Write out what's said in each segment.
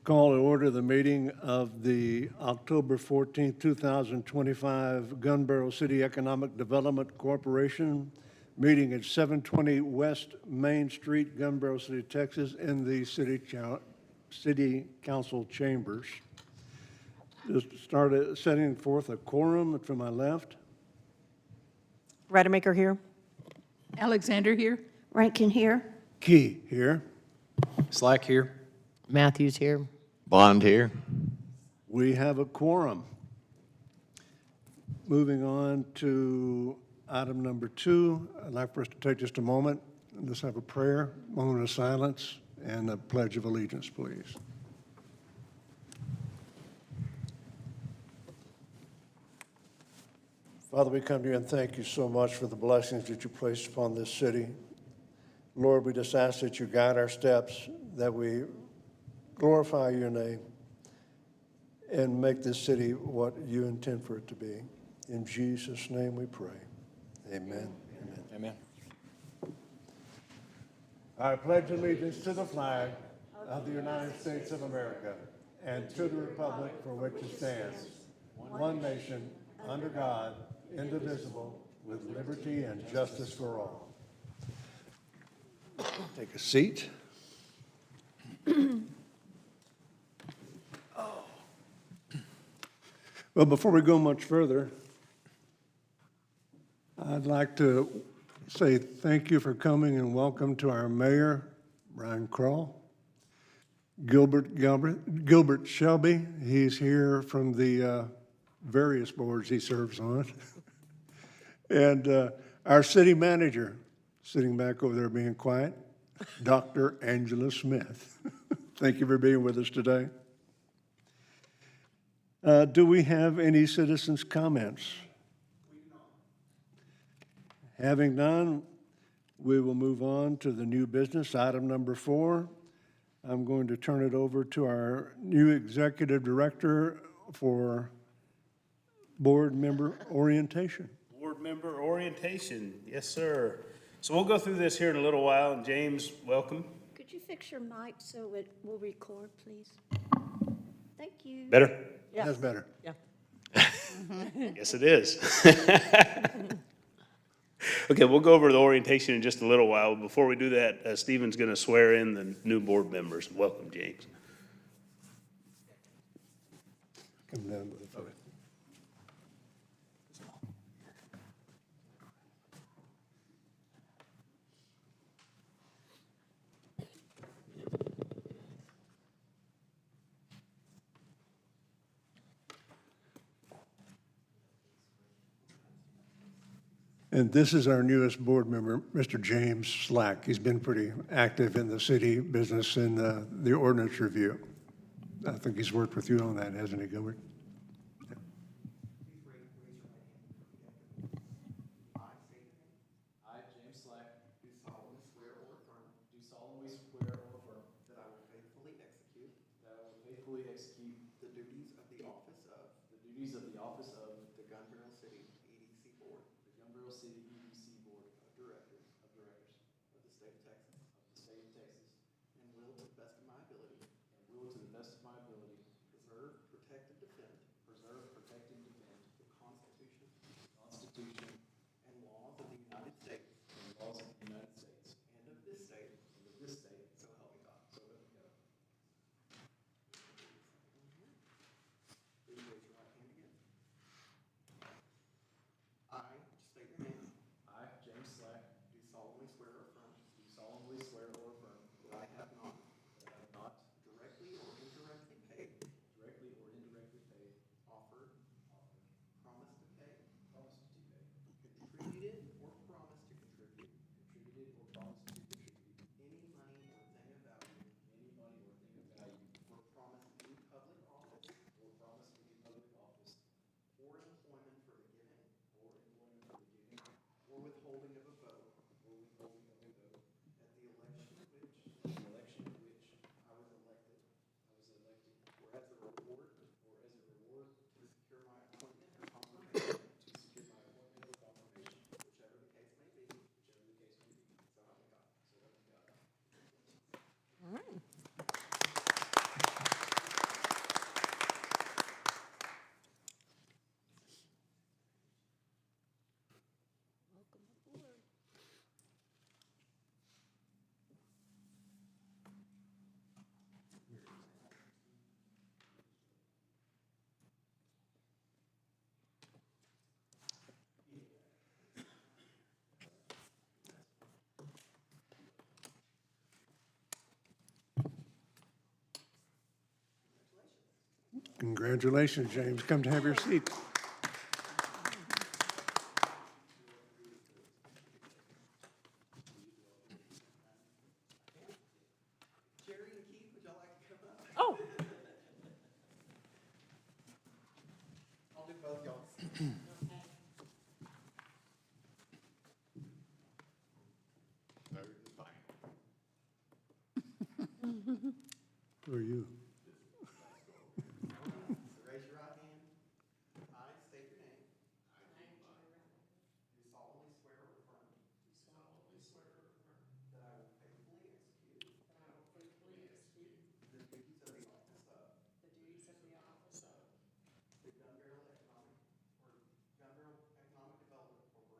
Call to order the meeting of the October 14th, 2025 Gun Barrel City Economic Development Corporation, meeting at 720 West Main Street, Gun Barrel City, Texas, in the City Council chambers. Just started setting forth a quorum to my left. Rademacher here. Alexander here. Rankin here. Key here. Slack here. Matthews here. Bond here. We have a quorum. Moving on to item number 2, I'd like for us to take just a moment and just have a prayer, moment of silence, and a pledge of allegiance, please. Father, we come to you and thank you so much for the blessings that you placed upon this city. Lord, we just ask that you guide our steps, that we glorify your name, and make this city what you intend for it to be. In Jesus' name we pray. Amen. Amen. Amen. I pledge allegiance to the flag of the United States of America and to the republic for which it stands, one nation, under God, indivisible, with liberty and justice for all. Take a seat. Well, before we go much further, I'd like to say thank you for coming and welcome to our mayor, Brian Kroll. Gilbert Shelby, he's here from the various boards he serves on. And our city manager, sitting back over there being quiet, Dr. Angela Smith. Thank you for being with us today. Do we have any citizens' comments? Having none, we will move on to the new business, item number 4. I'm going to turn it over to our new executive director for board member orientation. Board member orientation, yes, sir. So we'll go through this here in a little while, and James, welcome. Could you fix your mic so it will record, please? Thank you. Better? That's better. Yeah. Yes, it is. Okay, we'll go over the orientation in just a little while. Before we do that, Stephen's going to swear in the new board members. Welcome, James. Come down with the And this is our newest board member, Mr. James Slack. He's been pretty active in the city business and the ordinance review. I think he's worked with you on that, hasn't he, Gilbert? I, James Slack, do solemnly swear or affirm that I will faithfully execute the duties of the office of the Gun Barrel City EDC Board the Gun Barrel City EDC Board of Directors of the state of Texas, state of Texas, and will, to the best of my ability, and will to the best of my ability preserve, protect, and defend the Constitution Constitution and laws of the United States and laws of the United States and of this state, so help me God. so help me God. Please raise your right hand again. I state your name. I, James Slack, Do solemnly swear or affirm do solemnly swear or affirm that I have not that I have not directly or indirectly paid, directly or indirectly paid, offered, Congratulations, James. Come to have your seat. Jerry and Keith, would y'all like to come up? Oh, I'll do both y'all. Who are you? So raise your right hand. I state your name. Do solemnly swear or affirm. That I will faithfully execute. The duties of the office of. The Gun Barrel Economic Development Corporation.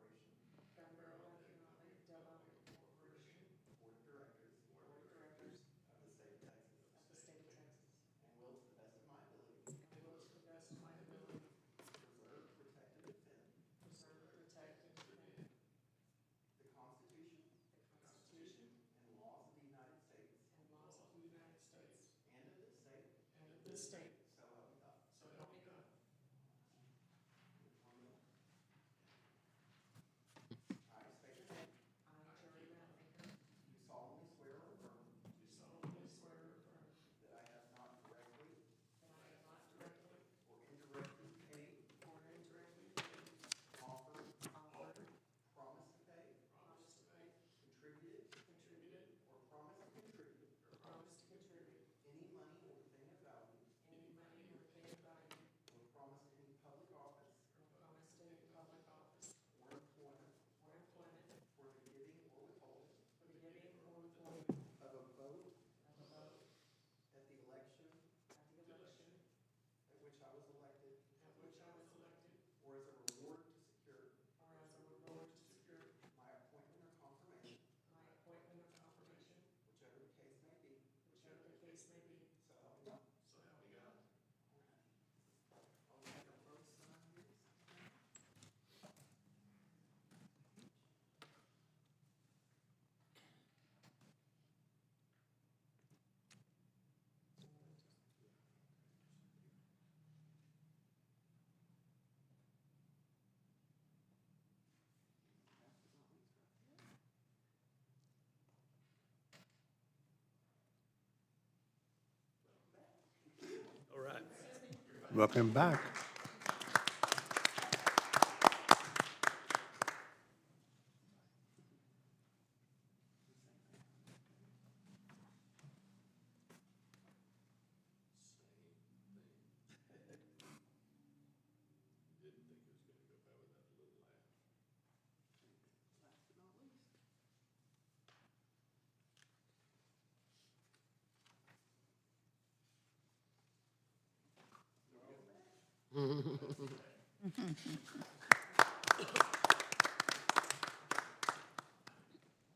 Board of Directors. Of the state of Texas. And will to the best of my ability. Preserve, protect, and defend. The Constitution. And laws of the United States. And of this state. So help me God. I state your name. Do solemnly swear or affirm. That I have not directly. Or indirectly paid. Offered. Promised to pay. Contributed. Or promised to contribute. Any money or thing of value. Or promised any public office. Or employment. For the giving or withholding. Of a vote. At the election. At which I was elected. Or as a reward to secure. My appointment or confirmation. Whichever the case may be. So help me God. I'll make them both sign these. All right. Welcome back.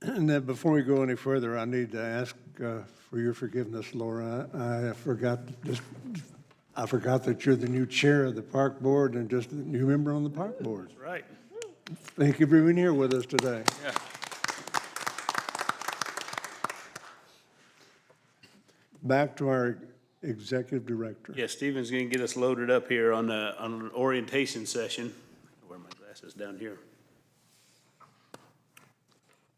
And then before we go any further, I need to ask for your forgiveness, Laura. I forgot that you're the new chair of the park board and just a new member on the park board. Right. Thank you for being here with us today. Yeah. Back to our executive director. Yeah, Stephen's gonna get us loaded up here on an orientation session. I'll wear my glasses down here.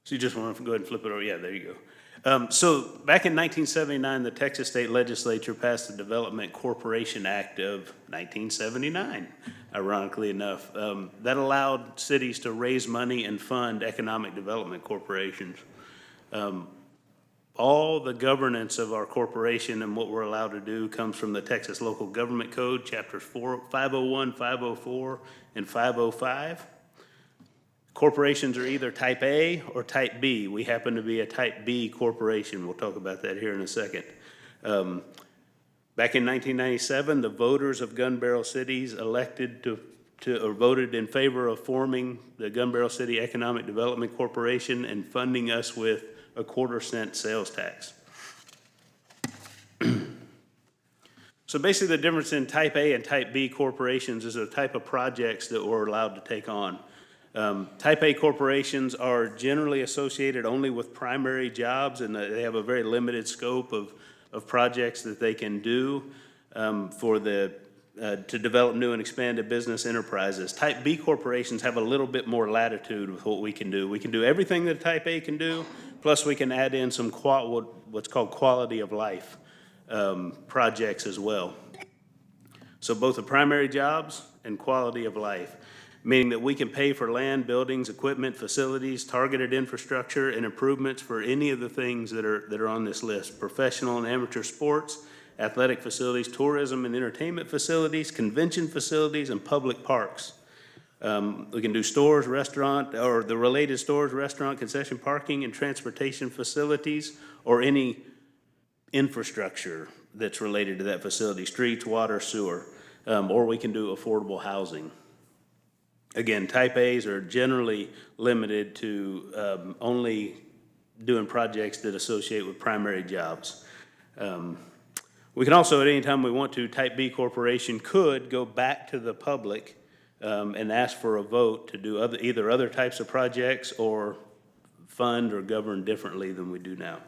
So you just want to go ahead and flip it over? Yeah, there you go. So back in 1979, the Texas State Legislature passed the Development Corporation Act of 1979, ironically enough. That allowed cities to raise money and fund economic development corporations. All the governance of our corporation and what we're allowed to do comes from the Texas Local Government Code, chapters 501, 504, and 505. Corporations are either type A or type B. We happen to be a type B corporation. We'll talk about that here in a second. Back in 1997, the voters of Gun Barrel cities elected or voted in favor of forming the Gun Barrel City Economic Development Corporation and funding us with a 1/4-cent sales tax. So basically the difference in type A and type B corporations is the type of projects that we're allowed to take on. Type A corporations are generally associated only with primary jobs, and they have a very limited scope of projects that they can do. for to develop new and expanded business enterprises. Type B corporations have a little bit more latitude with what we can do. We can do everything that Type A can do, plus we can add in some what's called quality of life projects as well. So both the primary jobs and quality of life, meaning that we can pay for land, buildings, equipment, facilities, targeted infrastructure, and improvements for any of the things that are on this list: professional and amateur sports, athletic facilities, tourism and entertainment facilities, convention facilities, and public parks. We can do stores, restaurant, or the related stores, restaurant, concession parking, and transportation facilities, or any infrastructure that's related to that facility: streets, water, sewer, or we can do affordable housing. Again, Type A's are generally limited to only doing projects that associate with primary jobs. We can also, at any time we want to, Type B corporation could go back to the public and ask for a vote to do either other types of projects or fund or govern differently than we do now.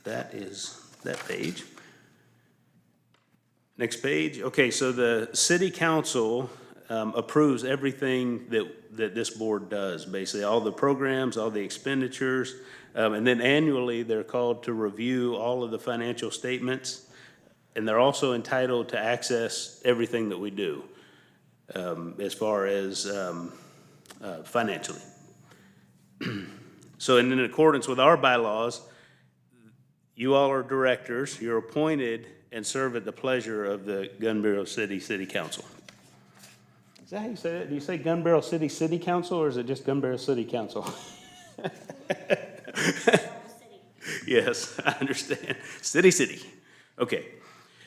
That is that page. Next page. Okay, so the city council approves everything that this board does, basically all the programs, all the expenditures, and then annually they're called to review all of the financial statements, and they're also entitled to access everything that we do as far as financially. So in accordance with our bylaws, you all are directors, you're appointed and serve at the pleasure of the Gun Barrel City Council. Is that how you say it? Do you say Gun Barrel City Council, or is it just Gun Barrel City Council? Yes, I understand. City. Okay.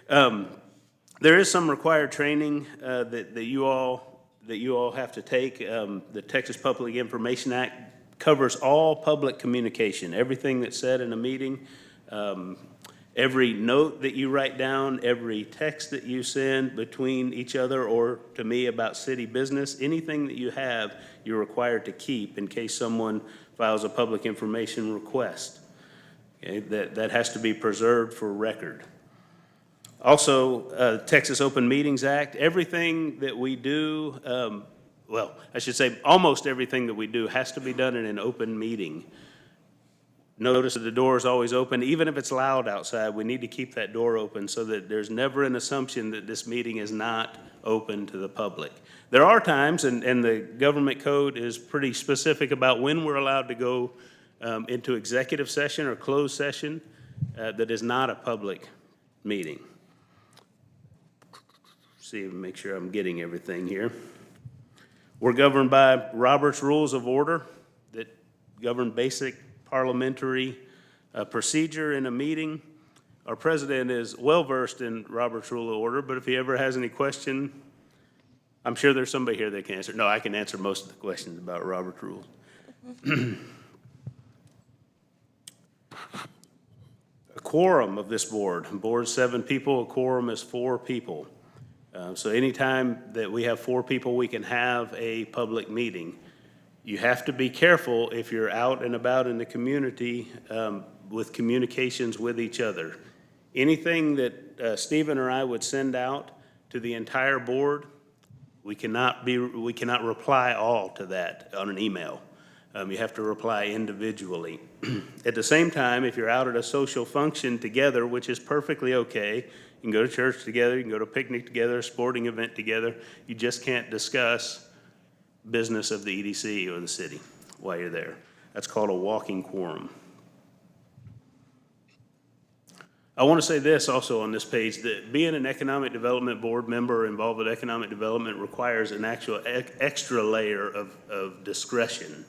There is some required training that you all have to take. The Texas Public Information Act covers all public communication, everything that's said in a meeting. Every note that you write down, every text that you send between each other or to me about city business, anything that you have, you're required to keep in case someone files a public information request. Okay, that has to be preserved for record. Also, Texas Open Meetings Act, everything that we do, well, I should say almost everything that we do has to be done in an open meeting. Notice that the door is always open. Even if it's loud outside, we need to keep that door open so that there's never an assumption that this meeting is not open to the public. There are times, and the government code is pretty specific about when we're allowed to go into executive session or closed session that is not a public meeting. See, make sure I'm getting everything here. We're governed by Robert's Rules of Order that govern basic parliamentary procedure in a meeting. Our president is well-versed in Robert's Rule of Order, but if he ever has any question, I'm sure there's somebody here that can answer. No, I can answer most of the questions about Robert's Rules. A quorum of this board's 7 people, a quorum is 4 people. So anytime that we have 4 people, we can have a public meeting. You have to be careful if you're out and about in the community with communications with each other. Anything that Stephen or I would send out to the entire board, we cannot reply all to that on an email. You have to reply individually. At the same time, if you're out at a social function together, which is perfectly okay, you can go to church together, you can go to a picnic together, a sporting event together, you just can't discuss business of the EDC or the city while you're there. That's called a walking quorum. I want to say this also on this page, that being an economic development board member involved with economic development requires an actual extra layer of discretion.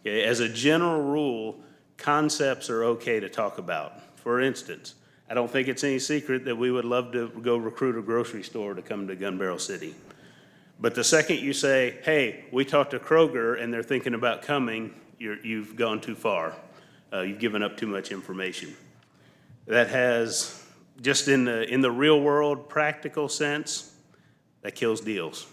Okay? As a general rule, concepts are okay to talk about. For instance, I don't think it's any secret that we would love to go recruit a grocery store to come to Gun Barrel City. But the second you say, hey, we talked to Kroger and they're thinking about coming, you've gone too far. You've given up too much information. That has, just in the real world, practical sense, that kills deals.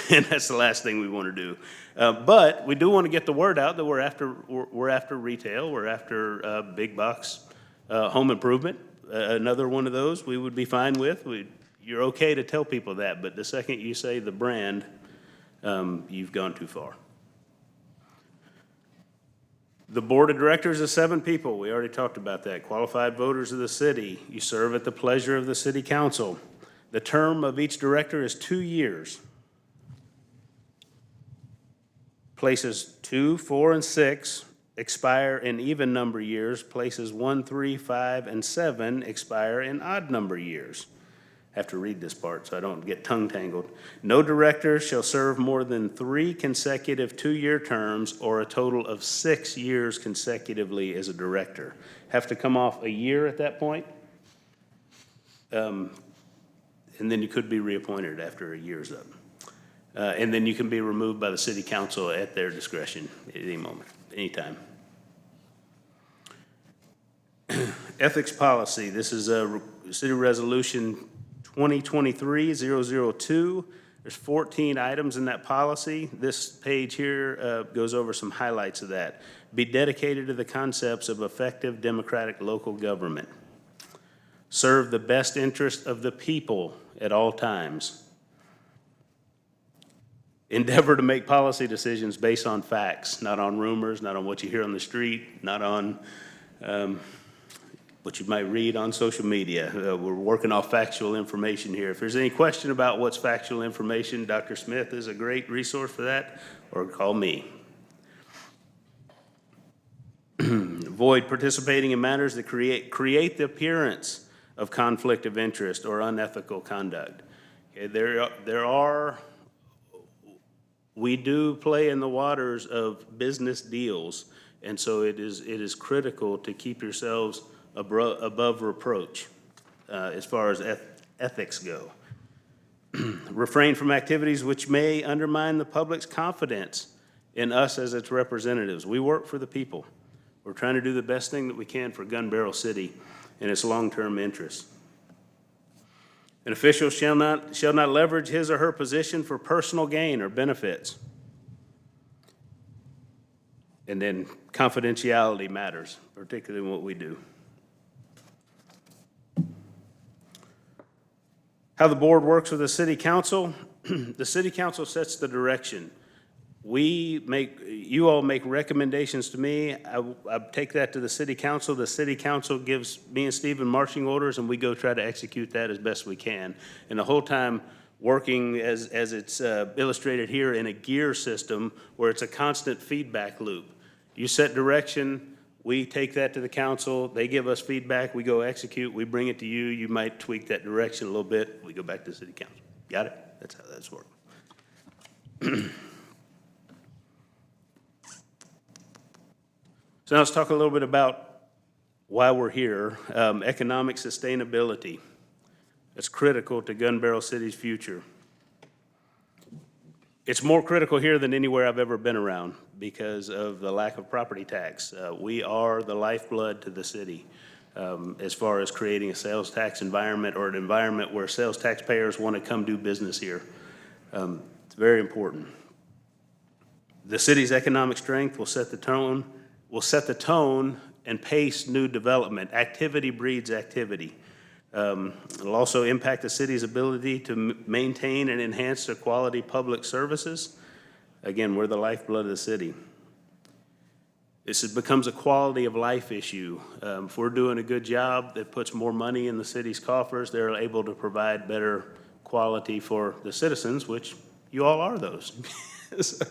And that's the last thing we want to do. But we do want to get the word out that we're after retail, we're after big box home improvement. another one of those, we would be fine with. You're okay to tell people that, but the second you say the brand, you've gone too far. The board of directors is 7 people. We already talked about that. Qualified voters of the city. You serve at the pleasure of the city council. The term of each director is 2 years. Places 2, 4, and 6 expire in even number years. Places 1, 3, 5, and 7 expire in odd number years. I have to read this part so I don't get tongue tangled. No director shall serve more than 3 consecutive 2-year terms or a total of 6 years consecutively as a director. Have to come off a year at that point. And then you could be reappointed after a year's up. And then you can be removed by the city council at their discretion at any moment, anytime. Ethics policy, this is a city resolution 2023-002. There's 14 items in that policy. This page here goes over some highlights of that. Be dedicated to the concepts of effective democratic local government. Serve the best interest of the people at all times. Endeavor to make policy decisions based on facts, not on rumors, not on what you hear on the street, not on what you might read on social media. We're working off factual information here. If there's any question about what's factual information, Dr. Smith is a great resource for that, or call me. Avoid participating in matters that create the appearance of conflict of interest or unethical conduct. Okay, we do play in the waters of business deals, and so it is critical to keep yourselves above reproach as far as ethics go. Refrain from activities which may undermine the public's confidence in us as its representatives. We work for the people. We're trying to do the best thing that we can for Gun Barrel City and its long-term interests. An official shall not leverage his or her position for personal gain or benefits. And then confidentiality matters, particularly in what we do. How the board works with the city council. The city council sets the direction. You all make recommendations to me. I take that to the city council. The city council gives me and Stephen marching orders, and we go try to execute that as best we can. And the whole time working as it's illustrated here in a gear system where it's a constant feedback loop. You set direction, we take that to the council, they give us feedback, we go execute, we bring it to you, you might tweak that direction a little bit, we go back to the city council. Got it? That's how that's working. So now let's talk a little bit about why we're here. Economic sustainability. That's critical to Gun Barrel City's future. It's more critical here than anywhere I've ever been around because of the lack of property tax. We are the lifeblood to the city as far as creating a sales tax environment or an environment where sales taxpayers want to come do business here. It's very important. The city's economic strength will set the tone and pace new development. Activity breeds activity. It'll also impact the city's ability to maintain and enhance the quality public services. Again, we're the lifeblood of the city. This becomes a quality of life issue. If we're doing a good job that puts more money in the city's coffers, they're able to provide better quality for the citizens, which you all are those. So,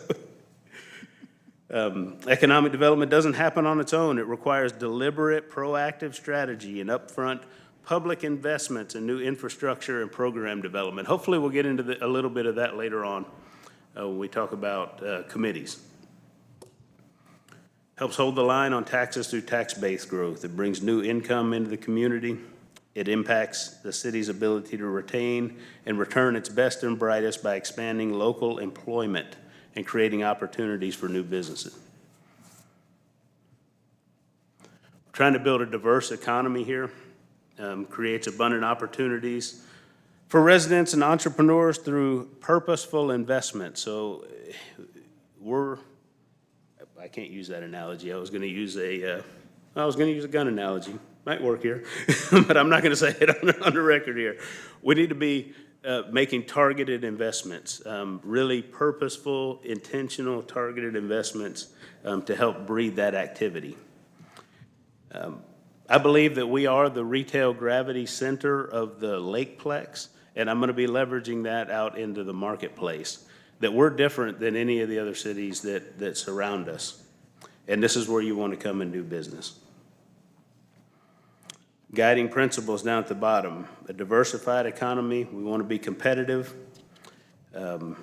economic development doesn't happen on its own. It requires deliberate, proactive strategy and upfront public investments in new infrastructure and program development. Hopefully we'll get into a little bit of that later on when we talk about committees. Helps hold the line on taxes through tax-based growth. It brings new income into the community. It impacts the city's ability to retain and return its best and brightest by expanding local employment and creating opportunities for new businesses. We're trying to build a diverse economy here. Creates abundant opportunities for residents and entrepreneurs through purposeful investment. So I can't use that analogy. I was going to use a gun analogy. might work here, but I'm not going to say it on the record here. We need to be making targeted investments, really purposeful, intentional, targeted investments to help breed that activity. I believe that we are the retail gravity center of the Lakeplex, and I'm going to be leveraging that out into the marketplace, that we're different than any of the other cities that surround us. And this is where you want to come and do business. Guiding principles down at the bottom, a diversified economy. We want to be competitive. We want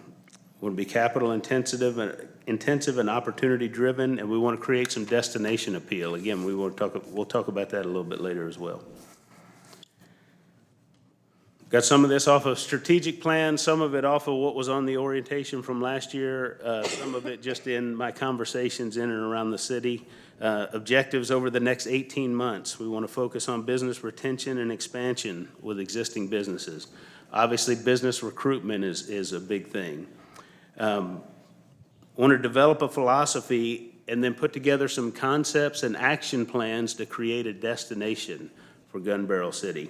to be capital intensive and opportunity driven, and we want to create some destination appeal. Again, we'll talk about that a little bit later as well. Got some of this off of strategic plan, some of it off of what was on the orientation from last year, some of it just in my conversations in and around the city. Objectives over the next 18 months. We want to focus on business retention and expansion with existing businesses. Obviously, business recruitment is a big thing. Want to develop a philosophy and then put together some concepts and action plans to create a destination for Gun Barrel City.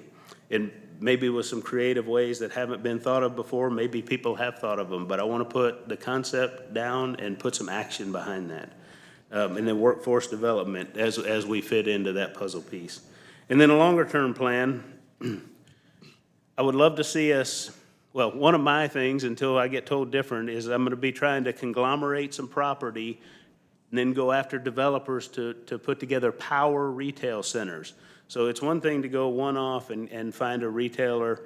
And maybe with some creative ways that haven't been thought of before, maybe people have thought of them, but I want to put the concept down and put some action behind that. And then workforce development as we fit into that puzzle piece. And then a longer term plan, I would love to see us, well, one of my things until I get told different is I'm going to be trying to conglomerate some property and then go after developers to put together power retail centers. So it's one thing to go one off and find a retailer.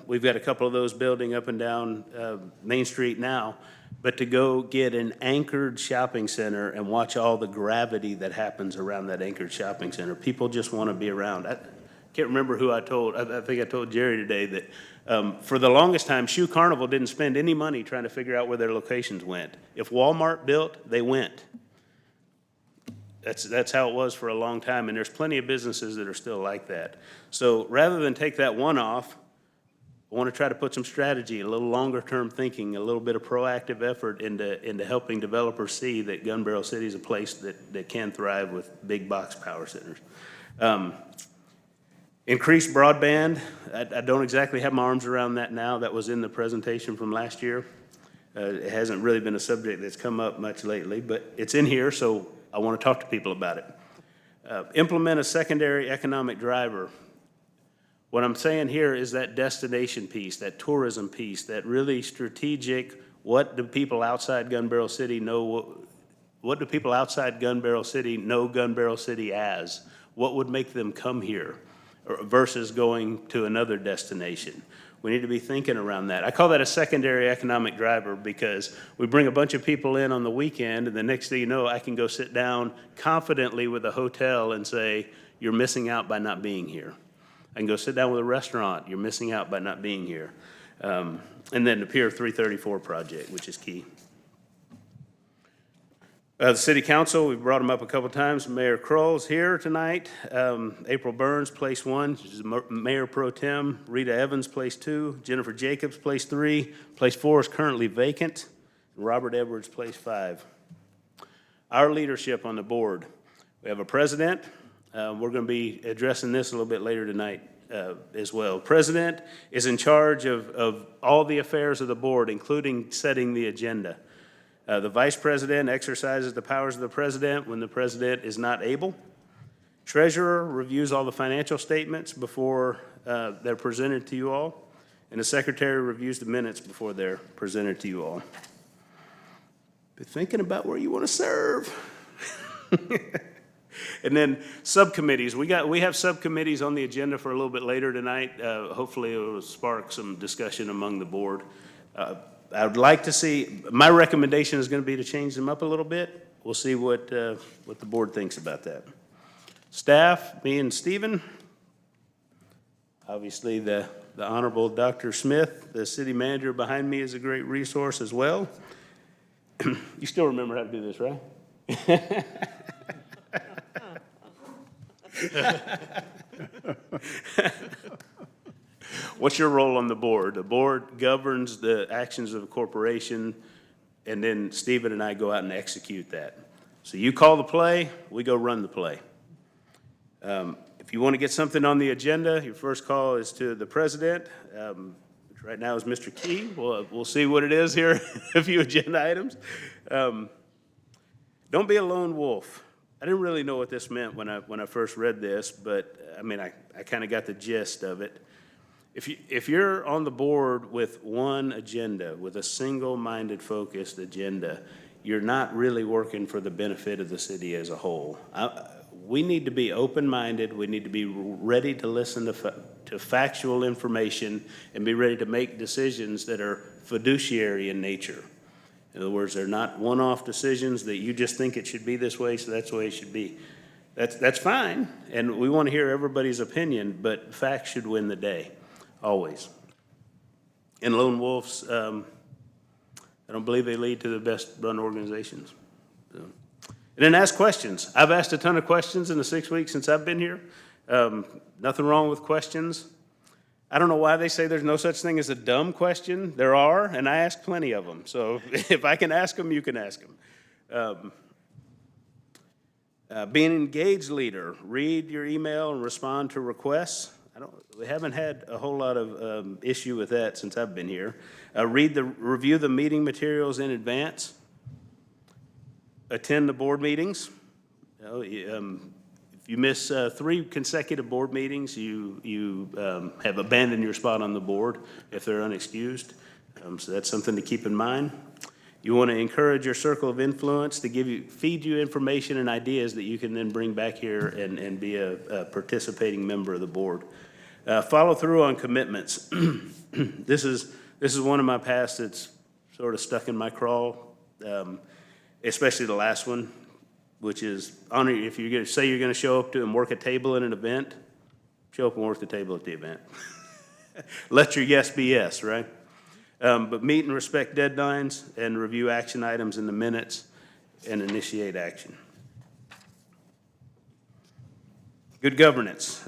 We've got a couple of those building up and down Main Street now, but to go get an anchored shopping center and watch all the gravity that happens around that anchored shopping center. People just want to be around. I can't remember who I told. I think I told Jerry today that for the longest time, Shoe Carnival didn't spend any money trying to figure out where their locations went. If Walmart built, they went. That's how it was for a long time, and there's plenty of businesses that are still like that. So rather than take that one off, I want to try to put some strategy, a little longer term thinking, a little bit of proactive effort into helping developers see that Gun Barrel City is a place that can thrive with big box power centers. Increased broadband, I don't exactly have my arms around that now. That was in the presentation from last year. It hasn't really been a subject that's come up much lately, but it's in here, so I want to talk to people about it. Implement a secondary economic driver. What I'm saying here is that destination piece, that tourism piece, that really strategic, what do people outside Gun Barrel City know, what do people outside Gun Barrel City know Gun Barrel City as? What would make them come here versus going to another destination? We need to be thinking around that. I call that a secondary economic driver because we bring a bunch of people in on the weekend, and the next thing you know, I can go sit down confidently with a hotel and say, you're missing out by not being here. I can go sit down with a restaurant, you're missing out by not being here. And then the Pier 334 project, which is key. The City Council, we've brought them up a couple times. Mayor Kroll's here tonight. April Burns, place 1. She's Mayor Pro Tem. Rita Evans, place 2. Jennifer Jacobs, place 3. Place 4 is currently vacant. Robert Edwards, place 5. Our leadership on the board. We have a president. We're going to be addressing this a little bit later tonight as well. President is in charge of all the affairs of the board, including setting the agenda. The vice president exercises the powers of the president when the president is not able. Treasurer reviews all the financial statements before they're presented to you all. And the secretary reviews the minutes before they're presented to you all. Be thinking about where you want to serve. And then subcommittees. We have subcommittees on the agenda for a little bit later tonight. Hopefully it will spark some discussion among the board. I would like to see, my recommendation is going to be to change them up a little bit. We'll see what the board thinks about that. Staff, me and Stephen. Obviously, the Honorable Dr. Smith, the city manager behind me, is a great resource as well. You still remember how to do this, right? What's your role on the board? The board governs the actions of a corporation, and then Stephen and I go out and execute that. So you call the play, we go run the play. If you want to get something on the agenda, your first call is to the president, which right now is Mr. Key. We'll see what it is here, a few agenda items. Don't be a lone wolf. I didn't really know what this meant when I first read this, but I mean, I kind of got the gist of it. If you're on the board with one agenda, with a single-minded, focused agenda, you're not really working for the benefit of the city as a whole. We need to be open-minded. We need to be ready to listen to factual information and be ready to make decisions that are fiduciary in nature. In other words, they're not one-off decisions that you just think it should be this way, so that's the way it should be. That's fine, and we want to hear everybody's opinion, but facts should win the day, always. And lone wolves, I don't believe they lead to the best-run organizations. So. And then ask questions. I've asked a ton of questions in the 6 weeks since I've been here. Nothing wrong with questions. I don't know why they say there's no such thing as a dumb question. There are, and I ask plenty of them. So if I can ask them, you can ask them. Be an engaged leader. Read your email and respond to requests. We haven't had a whole lot of issue with that since I've been here. Review the meeting materials in advance. Attend the board meetings. If you miss 3 consecutive board meetings, you have abandoned your spot on the board if they're unexcused. So that's something to keep in mind. You want to encourage your circle of influence to feed you information and ideas that you can then bring back here and be a participating member of the board. Follow through on commitments. This is one of my past that's sort of stuck in my craw, especially the last one, which is if you're going to say you're going to show up to and work a table at an event, show up and work the table at the event. Let your yes be yes, right? But meet and respect deadlines and review action items in the minutes and initiate action. Good governance.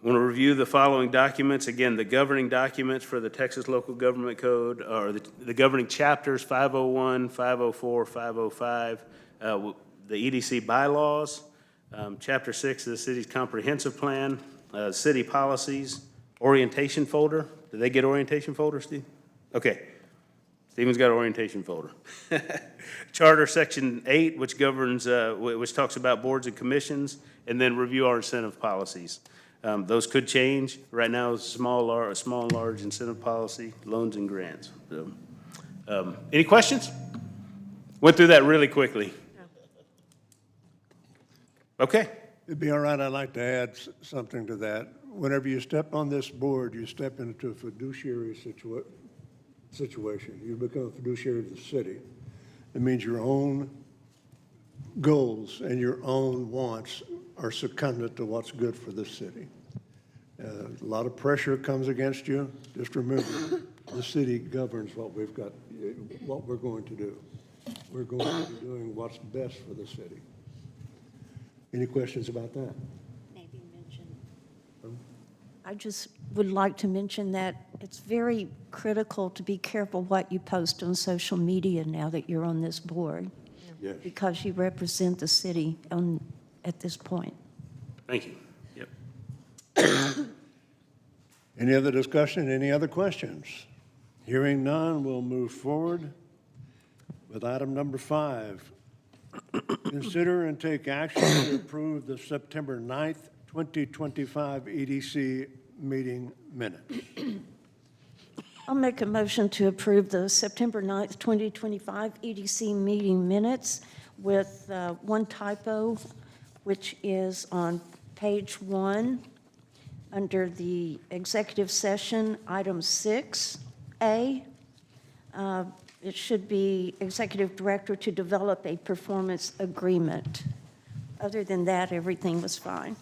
Want to review the following documents. Again, the governing documents for the Texas Local Government Code, or the governing chapters 501, 504, 505, the EDC bylaws, Chapter 6 of the city's comprehensive plan, city policies, orientation folder. Did they get orientation folder, Steve? Okay. Stephen's got an orientation folder. Charter Section 8, which governs, which talks about boards and commissions, and then review our incentive policies. Those could change. Right now, it's a small and large incentive policy, loans and grants. So, any questions? Went through that really quickly. Okay. It'd be all right, I'd like to add something to that. Whenever you step on this board, you step into a fiduciary situation. You become a fiduciary of the city. It means your own goals and your own wants are seconded to what's good for the city. A lot of pressure comes against you. Just remember, the city governs what we've got, what we're going to do. We're going to be doing what's best for the city. Any questions about that? Maybe mention. I just would like to mention that it's very critical to be careful what you post on social media now that you're on this board. Yes. Because you represent the city at this point. Thank you. Yep. Any other discussion, any other questions? Hearing none, we'll move forward with item number 5. Consider and take action to approve the September 9th, 2025 EDC meeting minutes. I'll make a motion to approve the September 9th, 2025 EDC meeting minutes with one typo, which is on page 1 under the executive session, item 6A. It should be executive director to develop a performance agreement. Other than that, everything was fine.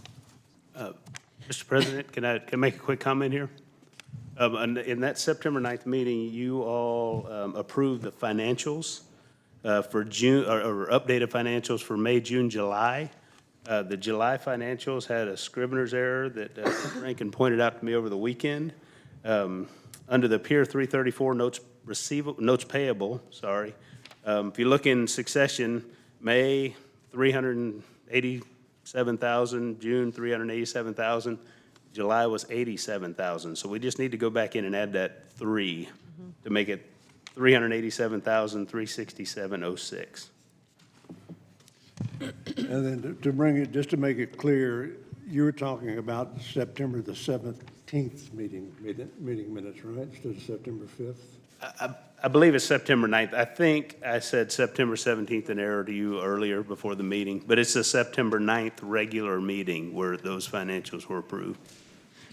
Mr. President, can I make a quick comment here? In that September 9th meeting, you all approved the financials for June, or updated financials for May, June, July. The July financials had a scrivener's error that Rankin pointed out to me over the weekend. Under the Pier 334 notes payable, if you look in succession, May, 387,000, June, 387,000, July was 87,000. So we just need to go back in and add that 3 to make it 387,367.06. And then to bring it, just to make it clear, you were talking about September the 17th meeting minutes, right, instead of September 5th? I believe it's September 9th. I think I said September 17th in error to you earlier before the meeting, but it's the September 9th regular meeting where those financials were approved.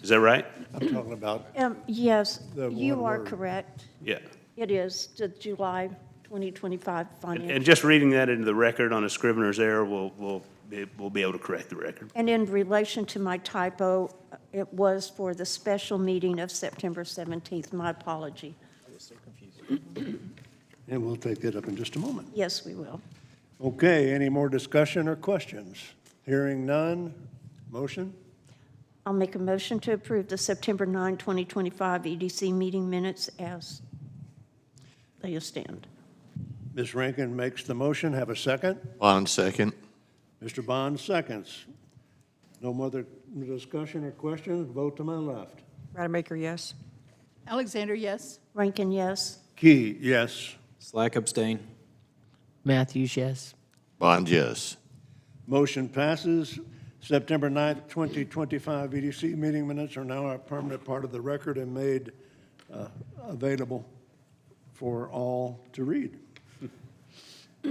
Is that right? I'm talking about, Yes, The you one are word. correct. Yeah. It is the July 2025 And financial. just reading that into the record on a Scrivener's error, we'll be able to correct the record. And in relation to my typo, it was for the special meeting of September 17th. My apology. and we'll take that up in just a moment. Yes, we will. Okay, any more discussion or questions? Hearing none, motion? I'll make a motion to approve the September 9, 2025 EDC meeting minutes as they stand. Ms. Rankin makes the motion, have a second? Bond second. Mr. Bond seconds. No other discussion or questions, vote to my left. Rademacher, yes. Alexander, yes. Rankin, yes. Key, yes. Slack abstain. Matthews, yes. Bond, yes. Motion passes. September 9th, 2025 EDC meeting minutes are now a permanent part of the record and made available for all to read.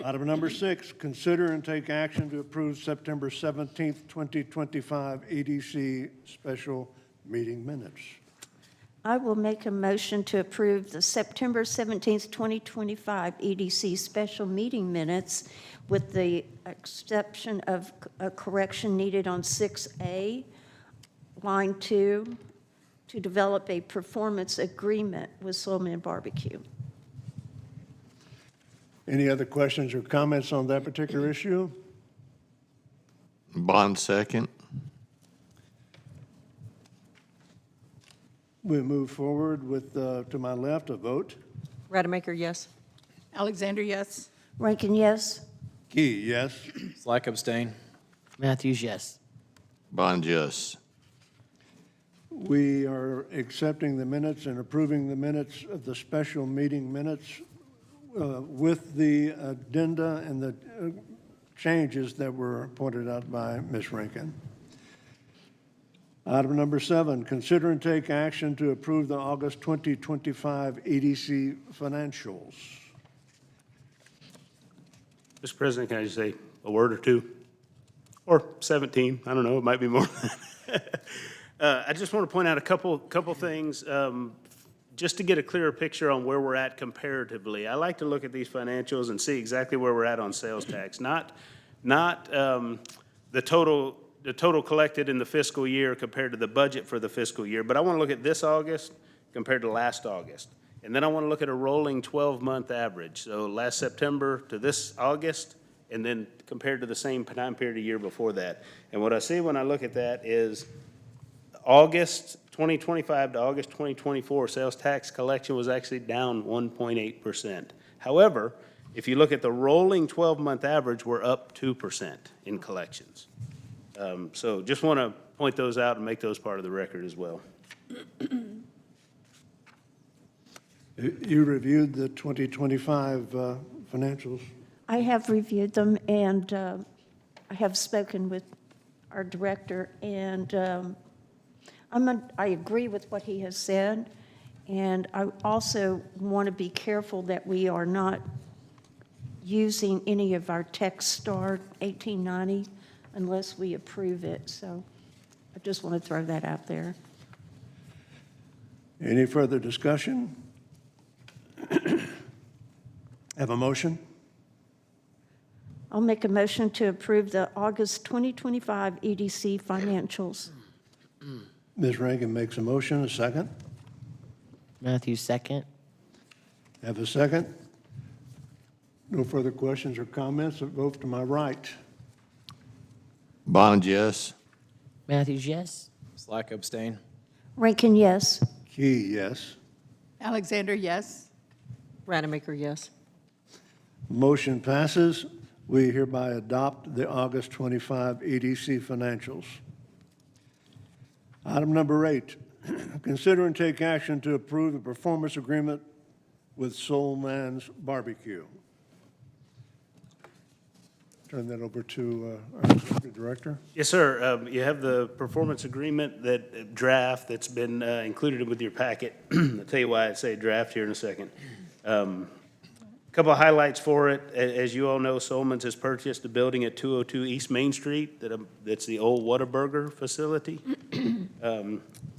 Item number 6, consider and take action to approve September 17th, 2025 EDC special meeting minutes. I will make a motion to approve the September 17th, 2025 EDC special meeting minutes with the exception of a correction needed on 6A, line 2, to develop a performance agreement with Soulman Barbecue. Any other questions or comments on that particular issue? Bond second. We move forward with, to my left, a vote. Rademacher, yes. Alexander, yes. Rankin, yes. Key, yes. Slack abstain. Matthews, yes. Bond, yes. We are accepting the minutes and approving the minutes of the special meeting minutes with the addenda and the changes that were pointed out by Ms. Rankin. Item number 7, consider and take action to approve the August 2025 EDC financials. Mr. President, can I just say a word or two? Or 17, I don't know, it might be more. I just want to point out a couple things, just to get a clearer picture on where we're at comparatively. I like to look at these financials and see exactly where we're at on sales tax, not the total collected in the fiscal year compared to the budget for the fiscal year, but I want to look at this August compared to last August. And then I want to look at a rolling 12-month average, so last September to this August, and then compared to the same time period a year before that. And what I see when I look at that is August 2025 to August 2024, sales tax collection was actually down 1.8%. However, if you look at the rolling 12-month average, we're up 2% in collections. So just want to point those out and make those part of the record as well. You reviewed the 2025 financials. I have reviewed them, and I have spoken with our director, and I agree with what he has said, and I also want to be careful that we are not using any of our TechStar 1890 unless we approve it. So I just want to throw that out there. Any further discussion? Have a motion? I'll make a motion to approve the August 2025 EDC financials. Ms. Rankin makes a motion, a second. Matthews, second. Have a second. No further questions or comments, a vote to my right. Bond, yes. Matthews, yes. Slack abstain. Rankin, yes. Key, yes. Alexander, yes. Rademacher, yes. Motion passes. We hereby adopt the August 25 EDC financials. Item number 8, consider and take action to approve a performance agreement with Soul Man's Barbecue. Turn that over to our Executive Director. Yes, sir. You have the performance agreement that draft that's been included with your packet. I'll tell you why I say draft here in a second. Couple of highlights for it. As you all know, Solomons has purchased a building at 202 East Main Street that's the old Whataburger facility.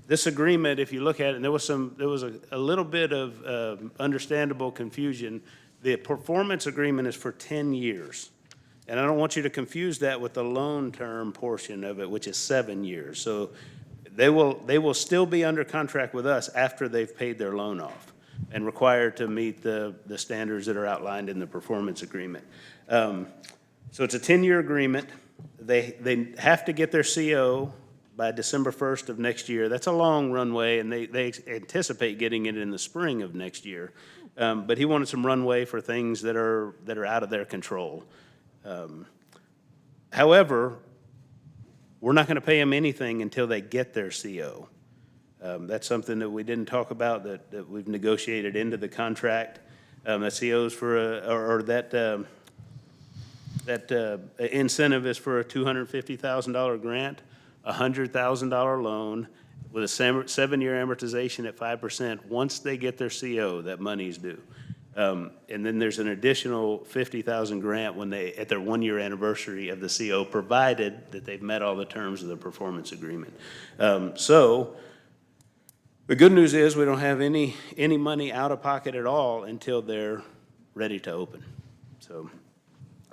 This agreement, if you look at it, and there was a little bit of understandable confusion. The performance agreement is for 10 years. And I don't want you to confuse that with the loan term portion of it, which is 7 years. So they will still be under contract with us after they've paid their loan off and required to meet the standards that are outlined in the performance agreement. So it's a 10-year agreement. They have to get their CO by December 1st of next year. That's a long runway, and they anticipate getting it in the spring of next year. But he wanted some runway for things that are out of their control. However, we're not going to pay them anything until they get their CO. That's something that we didn't talk about that we've negotiated into the contract. That CO's for that incentive is for a $250,000 grant, a $100,000 loan with a 7-year amortization at 5%. Once they get their CO, that money's due. And then there's an additional $50,000 grant when at their 1-year anniversary of the CO, provided that they've met all the terms of the performance agreement. So the good news is we don't have any money out of pocket at all until they're ready to open. So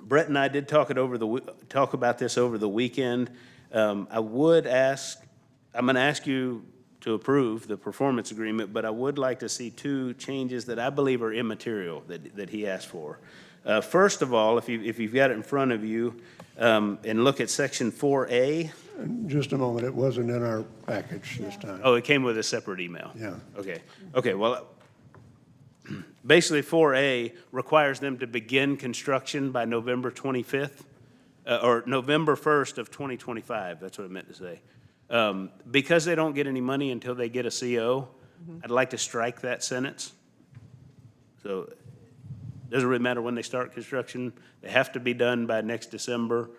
Brett and I did talk about this over the weekend. I'm going to ask you to approve the performance agreement, but I would like to see 2 changes that I believe are immaterial that he asked for. First of all, if you've got it in front of you, and look at section 4A. Just a moment, it wasn't in our package this time. Oh, it came with a separate email? Yeah. Okay, well, basically 4A requires them to begin construction by November 25th, or November 1st of 2025, that's what I meant to say. Because they don't get any money until they get a CO, I'd like to strike that sentence. So it doesn't really matter when they start construction. They have to be done by next December,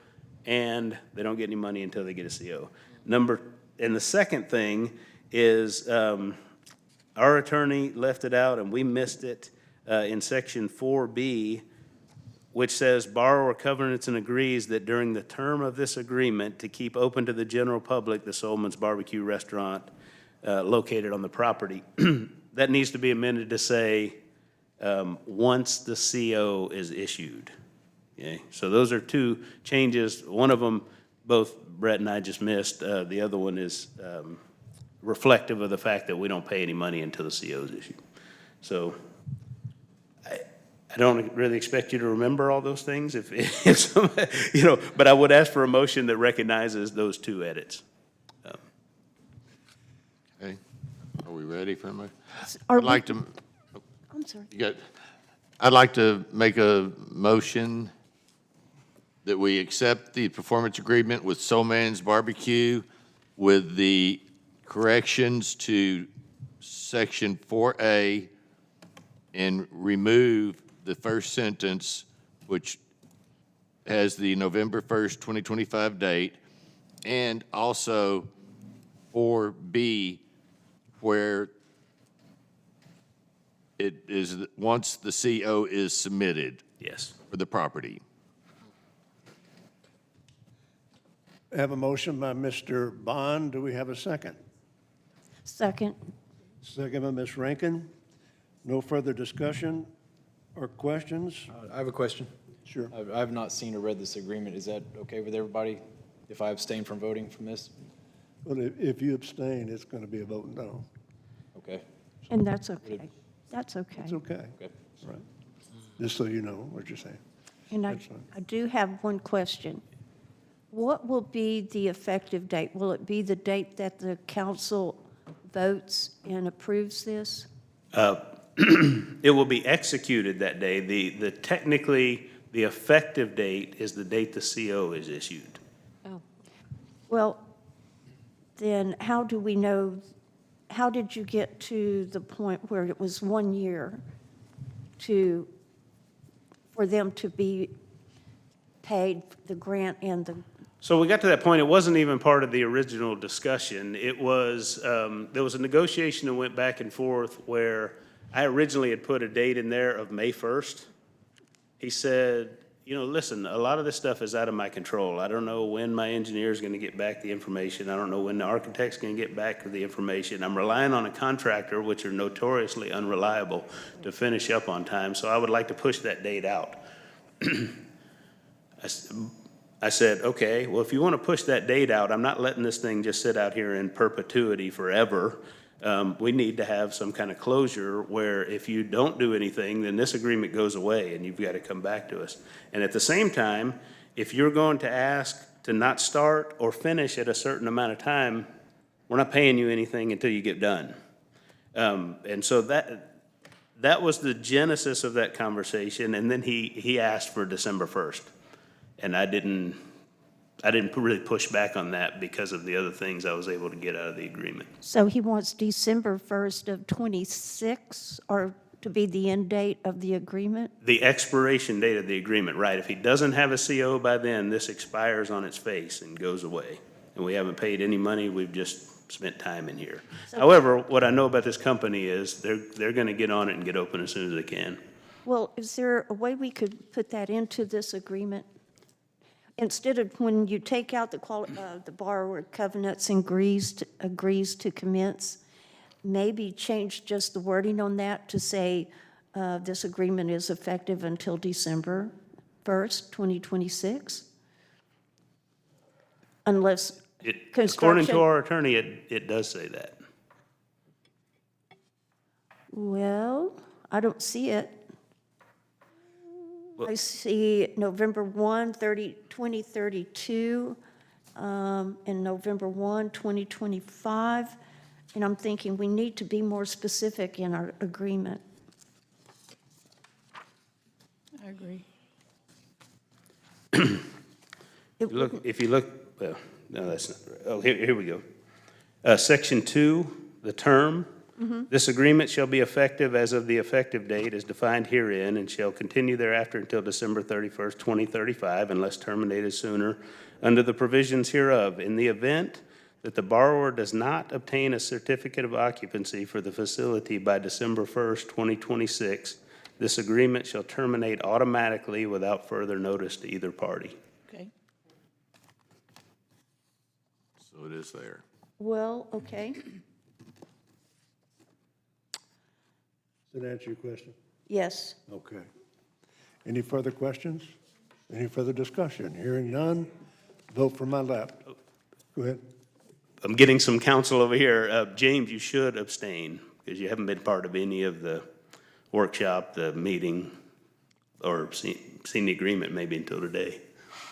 and they don't get any money until they get a CO. And the second thing is our attorney left it out, and we missed it in section 4B, which says borrower covenants and agrees that during the term of this agreement to keep open to the general public the Solomons Barbecue Restaurant located on the property. That needs to be amended to say once the CO is issued. Okay? So those are 2 changes. One of them, both Brett and I just missed. The other one is reflective of the fact that we don't pay any money until the CO is issued. So I don't really expect you to remember all those things, if somebody, but I would ask for a motion that recognizes those 2 edits. Okay, are we ready for a motion? Are I'd like to, I'm sorry. I'd like to make a motion that we accept the performance agreement with Soul Man's Barbecue with the corrections to section 4A and remove the first sentence, which has the November 1st, 2025 date, and also 4B, where it is once the CO is submitted Yes. for the property. I have a motion by Mr. Bond. Do we have a second? Second. Second by Ms. Rankin. No further discussion or questions? I have a question. Sure. I have not seen or read this agreement. Is that okay with everybody if I abstain from voting from this? Well, if you abstain, it's going to be a vote no. Okay. And that's okay. That's okay. It's okay. Okay. Right. Just so you know what you're saying. And That's fine. I do have one question. What will be the effective date? Will it be the date that the council votes and approves this? It will be executed that day. Technically, The effective date is the date the CO is issued. Well, then how do we know, how did you get to the point where it was 1 year for them to be paid the grant and the, So we got to that point, it wasn't even part of the original discussion. It was, there was a negotiation that went back and forth where I originally had put a date in there of May 1st. He said, you know, listen, a lot of this stuff is out of my control. I don't know when my engineer's gonna get back the information. I don't know when the architect's gonna get back the information. I'm relying on a contractor, which are notoriously unreliable, to finish up on time, so I would like to push that date out. I said, okay, well, if you want to push that date out, I'm not letting this thing just sit out here in perpetuity forever. We need to have some kind of closure where if you don't do anything, then this agreement goes away and you've got to come back to us. And at the same time, if you're going to ask to not start or finish at a certain amount of time, we're not paying you anything until you get done. And so that was the genesis of that conversation. And then he asked for December 1st. And I didn't really push back on that because of the other things I was able to get out of the agreement. so he wants December 1st of '26 or to be the end date of the agreement? The expiration date of the agreement, right. If he doesn't have a CO by then, this expires on its face and goes away. And we haven't paid any money, we've just spent time in here. However, what I know about this company is they're gonna get on it and get open as soon as they can. Well, is there a way we could put that into this agreement? Instead of when you take out the borrower covenants and agrees to commence, maybe change just the wording on that to say this agreement is effective until December 1st, 2026? Unless According construction. to our attorney, it does say that. Well, I don't see it. I see November 1, 2032, and November 1, 2025. And I'm thinking we need to be more specific in our agreement. I agree. If you look, well, no, that's not right. Oh, here we go. Section 2, the term. This agreement shall be effective as of the effective date as defined herein and shall continue thereafter until December 31st, 2035, unless terminated sooner under the provisions hereof. In the event that the borrower does not obtain a certificate of occupancy for the facility by December 1st, 2026, this agreement shall terminate automatically without further notice to either party. Okay. So it is there. Well, okay. Does that answer your question? Yes. Okay. Any further questions? Any further discussion? Hearing none, vote for my left. Go ahead. I'm getting some counsel over here. James, you should abstain because you haven't been part of any of the workshop, the meeting, or seen the agreement maybe until today.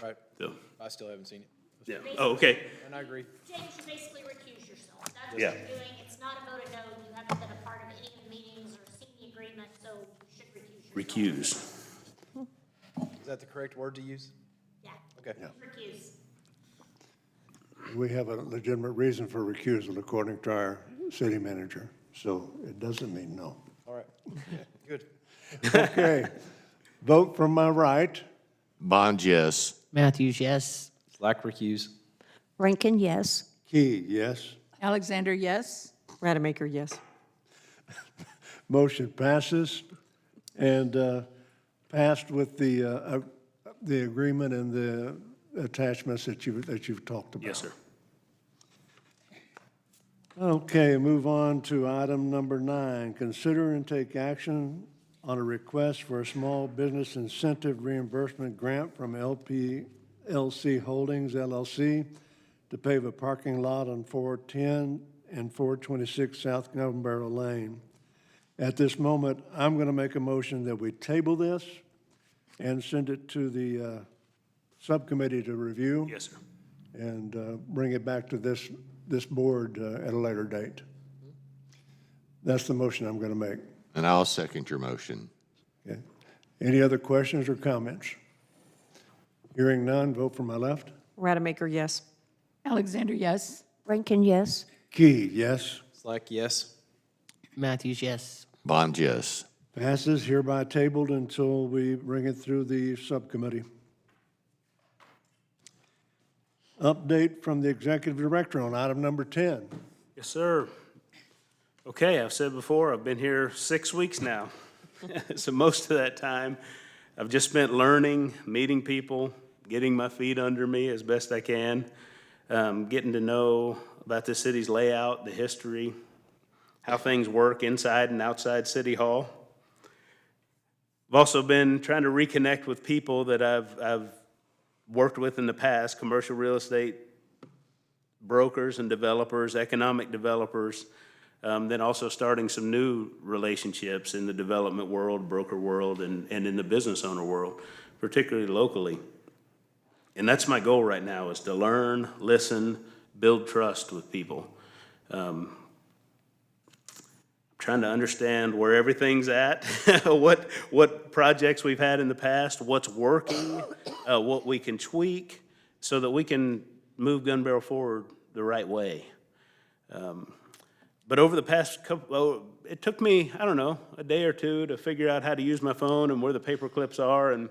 Right. So, I still haven't seen it. yeah. Oh, okay. And I agree. James, you basically recuse yourself. That's what Yeah. you're doing. It's not a vote of no. You haven't been a part of any of the meetings or seen the agreement, so you should recuse yourself. Recuse. Is that the correct word to use? Yeah. Okay. Recuse. We have a legitimate reason for recusal according to our city manager, so it doesn't mean no. All right. Good. Okay. Vote from my right. Bond, yes. Matthews, yes. Slack recuse. Rankin, yes. Key, yes. Alexander, yes. Rademacher, yes. Motion passes and passed with the agreement and the attachments that you've talked about. Yes, sir. Okay, move on to item number 9. Consider and take action on a request for a small business incentive reimbursement grant from LPLC Holdings LLC to pave a parking lot on 410 and 426 South Gun Barrel Lane. At this moment, I'm going to make a motion that we table this and send it to the subcommittee to review. Yes, sir. And bring it back to this board at a later date. That's the motion I'm going to make. And I'll second your motion. Okay. Any other questions or comments? Hearing none, vote for my left. Rademacher, yes. Alexander, yes. Rankin, yes. Key, yes. Slack, yes. Matthews, yes. Bond, yes. Passes, hereby tabled until we bring it through the subcommittee. Update from the executive director on item number 10. Yes, sir. Okay, I've said before, I've been here 6 weeks now. So most of that time, I've just spent learning, meeting people, getting my feet under me as best I can, getting to know about the city's layout, the history, how things work inside and outside City Hall. I've also been trying to reconnect with people that I've worked with in the past, commercial real estate brokers and developers, economic developers, then also starting some new relationships in the development world, broker world, and in the business owner world, particularly locally. And that's my goal right now, is to learn, listen, build trust with people. Trying to understand where everything's at, what projects we've had in the past, what's working, what we can tweak, so that we can move Gun Barrel forward the right way. But over the past couple, it took me, I don't know, a day or two to figure out how to use my phone and where the paper clips are, and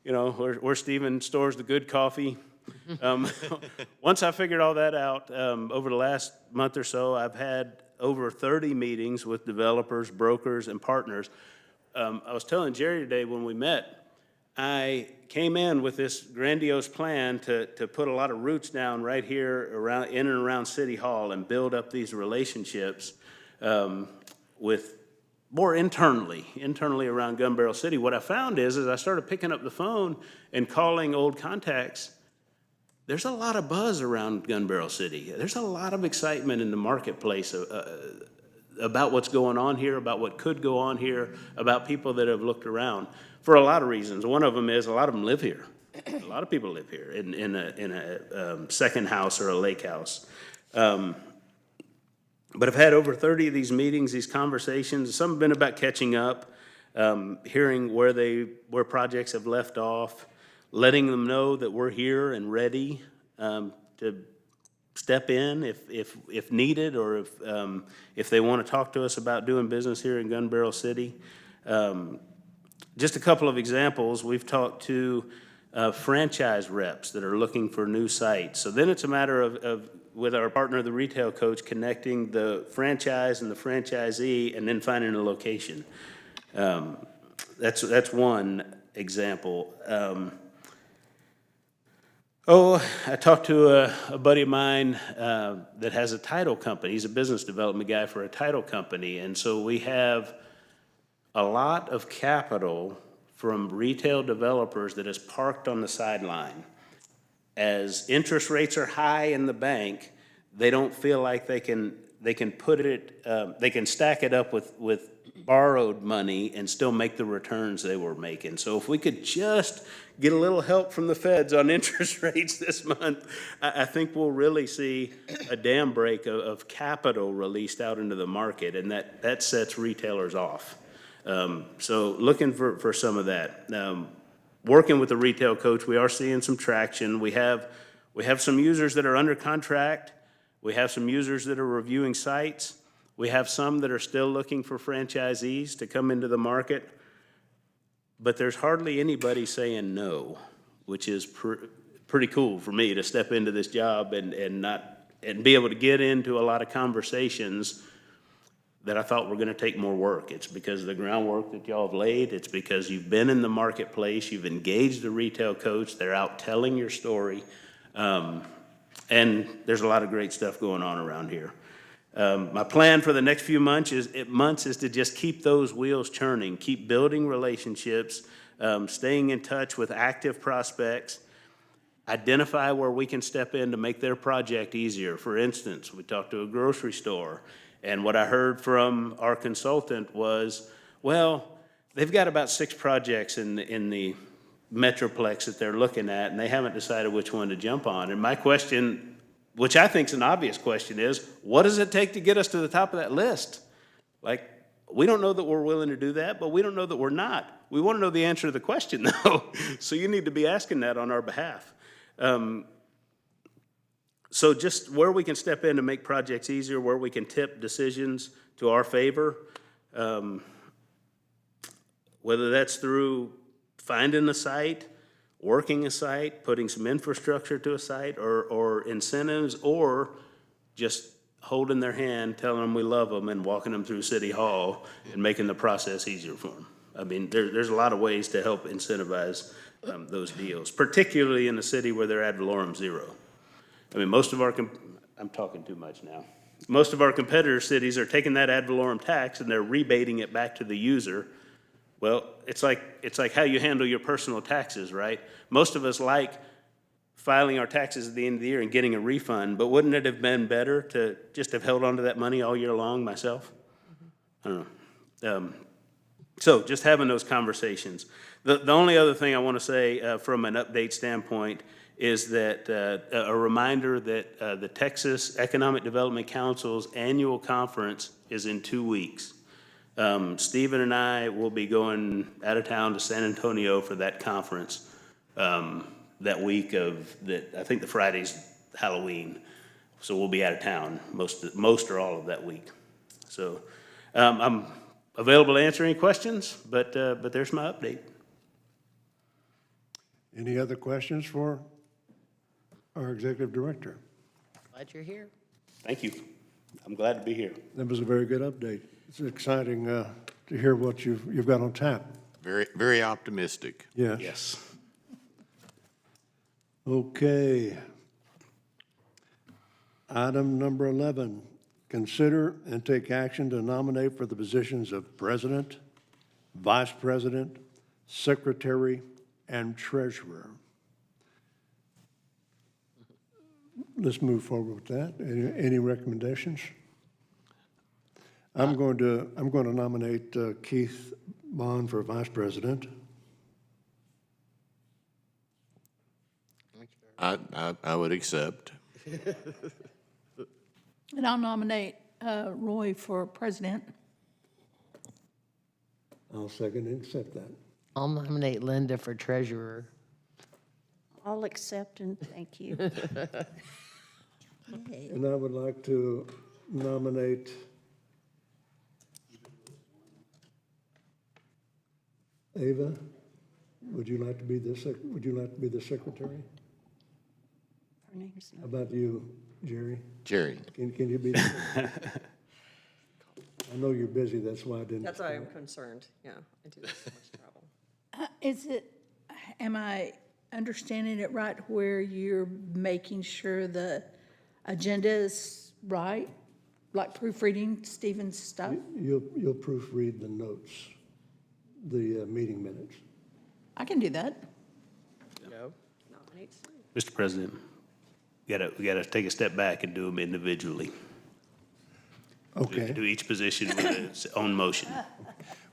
you know where Stephen stores the good coffee. Once I figured all that out, over the last month or so, I've had over 30 meetings with developers, brokers, and partners. I was telling Jerry today when we met, I came in with this grandiose plan to put a lot of roots down right here around, in and around City Hall, and build up these relationships with more internally around Gun Barrel City. What I found is, as I started picking up the phone and calling old contacts, there's a lot of buzz around Gun Barrel City. There's a lot of excitement in the marketplace about what's going on here, about what could go on here, about people that have looked around for a lot of reasons. One of them is a lot of them live here. A lot of people live here in a second house or a lake house. But I've had over 30 of these meetings, these conversations. Some have been about catching up, hearing where projects have left off, letting them know that we're here and ready to step in if needed, or if they want to talk to us about doing business here in Gun Barrel City. Just a couple of examples. We've talked to franchise reps that are looking for new sites. So then it's a matter of with our partner, the retail coach, connecting the franchise and the franchisee, and then finding a location. That's one example. I talked to a buddy of mine that has a title company. He's a business development guy for a title company. And so we have a lot of capital from retail developers that is parked on the sideline. As interest rates are high in the bank, they don't feel like they can put it, they can stack it up with borrowed money and still make the returns they were making. So if we could just get a little help from the feds on interest rates this month, I think we'll really see a dam break of capital released out into the market, and that sets retailers off. So looking for some of that. Working with the retail coach, we are seeing some traction. We have some users that are under contract. We have some users that are reviewing sites. We have some that are still looking for franchisees to come into the market. But there's hardly anybody saying no, which is pretty cool for me to step into this job and be able to get into a lot of conversations that I thought were going to take more work. It's because of the groundwork that y'all have laid. It's because you've been in the marketplace, you've engaged the retail coach, they're out telling your story, and there's a lot of great stuff going on around here. My plan for the next few months is to just keep those wheels churning, keep building relationships, staying in touch with active prospects, identify where we can step in to make their project easier. For instance, we talked to a grocery store, and what I heard from our consultant was, well, they've got about 6 projects in the Metroplex that they're looking at, and they haven't decided which one to jump on. And my question, which I think is an obvious question, is what does it take to get us to the top of that list? Like, we don't know that we're willing to do that, but we don't know that we're not. We want to know the answer to the question, though. So you need to be asking that on our behalf. So just where we can step in to make projects easier, where we can tip decisions to our favor, whether that's through finding a site, working a site, putting some infrastructure to a site, or incentives, or just holding their hand, telling them we love them, and walking them through City Hall and making the process easier for them. I mean, there's a lot of ways to help incentivize those deals, particularly in a city where they're ad valorem zero. I mean, most of our, I'm talking too much now. Most of our competitor cities are taking that ad valorem tax and they're rebating it back to the user. Well, it's like how you handle your personal taxes, right? Most of us like filing our taxes at the end of the year and getting a refund, but wouldn't it have been better to just have held on to that money all year long myself? I don't know. So just having those conversations. The only other thing I want to say from an update standpoint is that a reminder that the Texas Economic Development Council's annual conference is in 2 weeks. Stephen and I will be going out of town to San Antonio for that conference that week of that. I think the Friday's Halloween, so we'll be out of town most or all of that week. So I'm available to answer any questions, but there's my update. Any other questions for our executive director? Glad you're here. Thank you. I'm glad to be here. That was a very good update. It's exciting to hear what you've got on tap. Very, very optimistic. Yes. Yes. Okay. Item number 11, consider and take action to nominate for the positions of president, vice president, secretary, and treasurer. Let's move forward with that. Any recommendations? I'm going to nominate Keith Bond for vice president. I would accept. And I'll nominate Roy for president. I'll second and accept that. I'll nominate Linda for treasurer. I'll accept and thank you. And I would like to nominate Ava. Would you like to be the secretary? Her name's How about you, Jerry? Jerry. Can you be the secretary? I know you're busy, that's why I didn't. That's why I'm concerned, yeah. I do have so much travel. Am I understanding it right where you're making sure the agenda is right? Like proofreading Stephen's stuff? You'll proofread the notes, the meeting minutes. I can do that. No. Nominate Sue. Mr. President, we gotta take a step back and do them individually. Okay. Do each position with its own motion.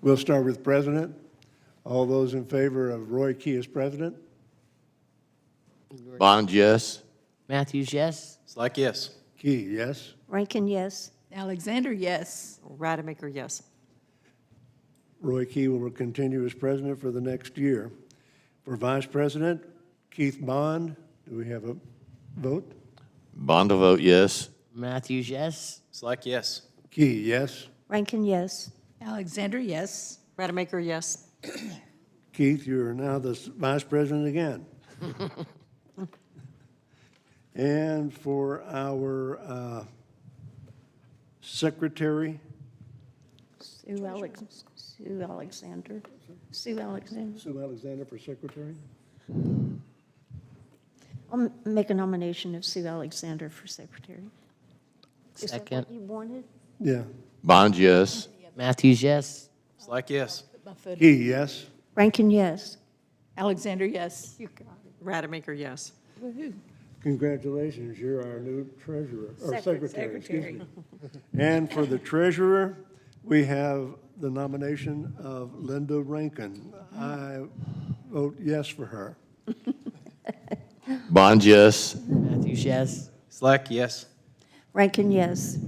We'll start with president. All those in favor of Roy Key as president? Bond, yes. Matthews, yes. Slack, yes. Key, yes. Rankin, yes. Alexander, yes. Rademacher, yes. Roy Key will continue as president for the next year. For vice president, Keith Bond. Do we have a vote? Bond will vote yes. Matthews, yes. Slack, yes. Key, yes. Rankin, yes. Alexander, yes. Rademacher, yes. Keith, you are now the vice president again. And for our secretary, Sue Alexander. Sue Alexander. Sue Alexander for secretary. I'll make a nomination of Sue Alexander for secretary. Is that Second. what you wanted? Yeah. Bond, yes. Matthews, yes. Slack, yes. My foot. Key, yes. Rankin, yes. Alexander, yes. Rademacher, yes. Woo-hoo. Congratulations, you're our new treasurer, or secretary, excuse Secretary. me. And for the treasurer, we have the nomination of Linda Rankin. I vote yes for her. Bond, yes. Matthews, yes. Slack, yes. Rankin, yes.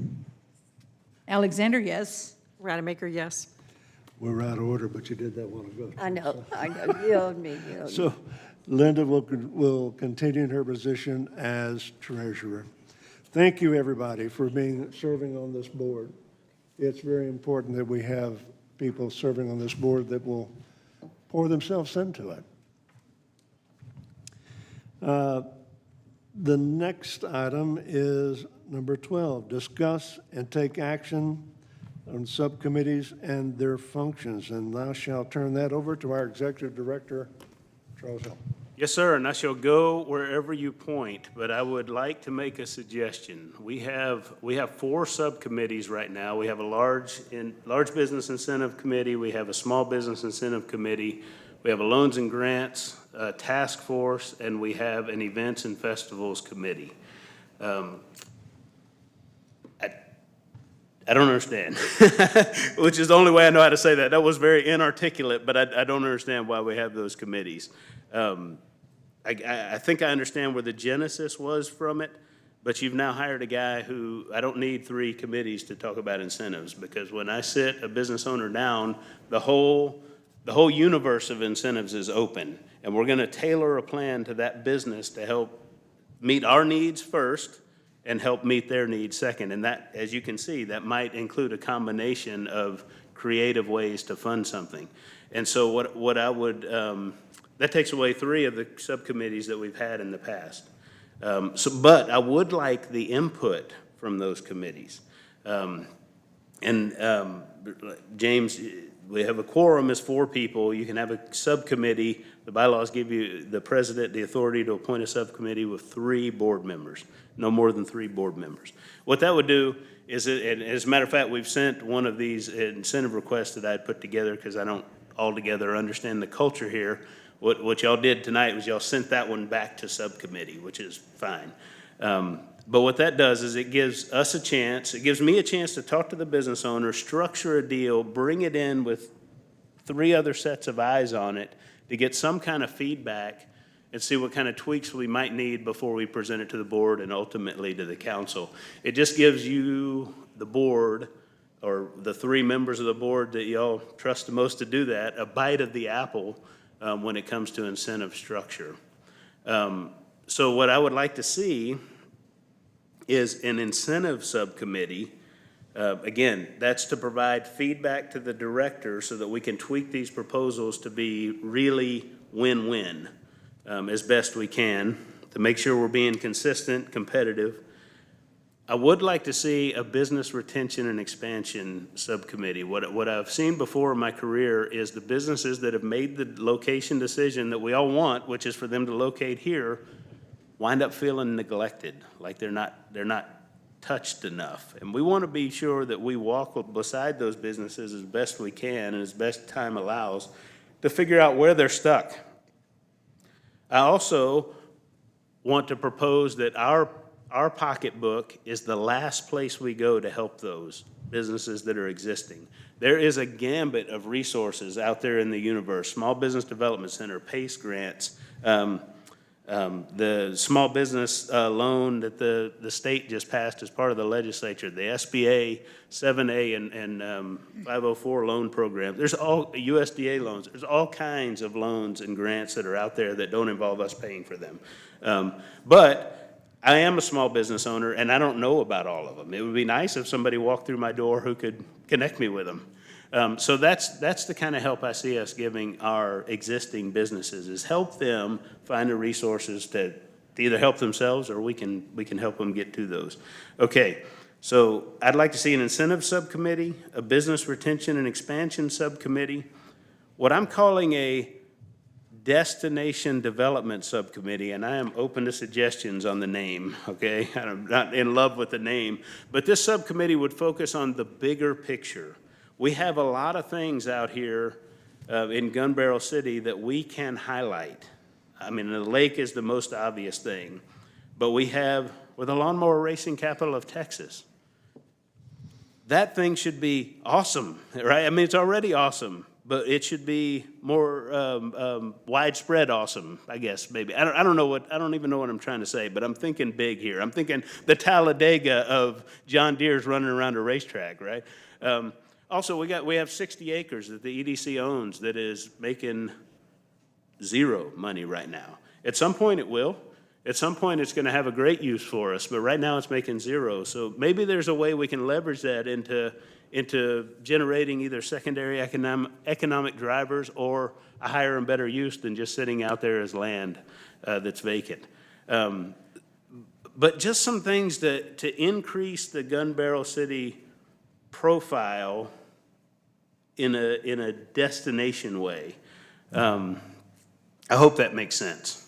Alexander, yes. Rademacher, yes. We're out of order, but you did that one ago. I know, you owed me, you owed me. So Linda will continue in her position as treasurer. Thank you, everybody, for serving on this board. It's very important that we have people serving on this board that will pour themselves into it. The next item is number 12, discuss and take action on subcommittees and their functions. And I shall turn that over to our Executive Director, Charles Hill. Yes, sir, and I shall go wherever you point, but I would like to make a suggestion. We have 4 subcommittees right now. We have a large business incentive committee, we have a small business incentive committee, we have a loans and grants task force, and we have an events and festivals committee. I don't understand, which is the only way I know how to say that. That was very inarticulate, but I don't understand why we have those committees. I think I understand where the genesis was from it, but you've now hired a guy who, I don't need 3 committees to talk about incentives, because when I sit a business owner down, the whole universe of incentives is open, and we're gonna tailor a plan to that business to help meet our needs first and help meet their needs second. And that, as you can see, that might include a combination of creative ways to fund something. And so what I would, that takes away 3 of the subcommittees that we've had in the past. But I would like the input from those committees. James, we have a quorum is 4 people. You can have a subcommittee. The bylaws give you, the president, the authority to appoint a subcommittee with 3 board members, no more than 3 board members. What that would do is, and as a matter of fact, we've sent one of these incentive requests that I'd put together, because I don't altogether understand the culture here. What y'all did tonight was y'all sent that one back to subcommittee, which is fine. But what that does is it gives us a chance, it gives me a chance to talk to the business owner, structure a deal, bring it in with 3 other sets of eyes on it to get some kind of feedback and see what kind of tweaks we might need before we present it to the board and ultimately to the council. It just gives you, the board, or the 3 members of the board that y'all trust the most to do that, a bite of the apple when it comes to incentive structure. So what I would like to see is an incentive subcommittee. Again, that's to provide feedback to the director so that we can tweak these proposals to be really win-win as best we can, to make sure we're being consistent, competitive. I would like to see a business retention and expansion subcommittee. What I've seen before in my career is the businesses that have made the location decision that we all want, which is for them to locate here, wind up feeling neglected, like they're not touched enough. And we want to be sure that we walk beside those businesses as best we can and as best time allows to figure out where they're stuck. I also want to propose that our pocketbook is the last place we go to help those businesses that are existing. There is a gambit of resources out there in the universe: Small Business Development Center, PACE grants, the small business loan that the state just passed as part of the legislature, the SBA 7A and 504 loan program. There's all USDA loans. There's all kinds of loans and grants that are out there that don't involve us paying for them. But I am a small business owner, and I don't know about all of them. It would be nice if somebody walked through my door who could connect me with them. So that's the kind of help I see us giving our existing businesses, is help them find the resources to either help themselves or we can help them get to those. Okay, so I'd like to see an incentive subcommittee, a business retention and expansion subcommittee, what I'm calling a destination development subcommittee, and I am open to suggestions on the name, okay? I'm not in love with the name, but this subcommittee would focus on the bigger picture. We have a lot of things out here in Gun Barrel City that we can highlight. I mean, the lake is the most obvious thing, but we're the lawnmower racing capital of Texas. That thing should be awesome, right? I mean, it's already awesome, but it should be more widespread awesome, I guess, maybe. I don't even know what I'm trying to say, but I'm thinking big here. I'm thinking the Talladega of John Deere's running around a racetrack, right? Also, we have 60 acres that the EDC owns that is making zero money right now. At some point it will. At some point it's going to have a great use for us, but right now it's making zero. So maybe there's a way we can leverage that into generating either secondary economic drivers or a higher and better use than just sitting out there as land that's vacant. But just some things to increase the Gun Barrel City profile in a destination way. I hope that makes sense.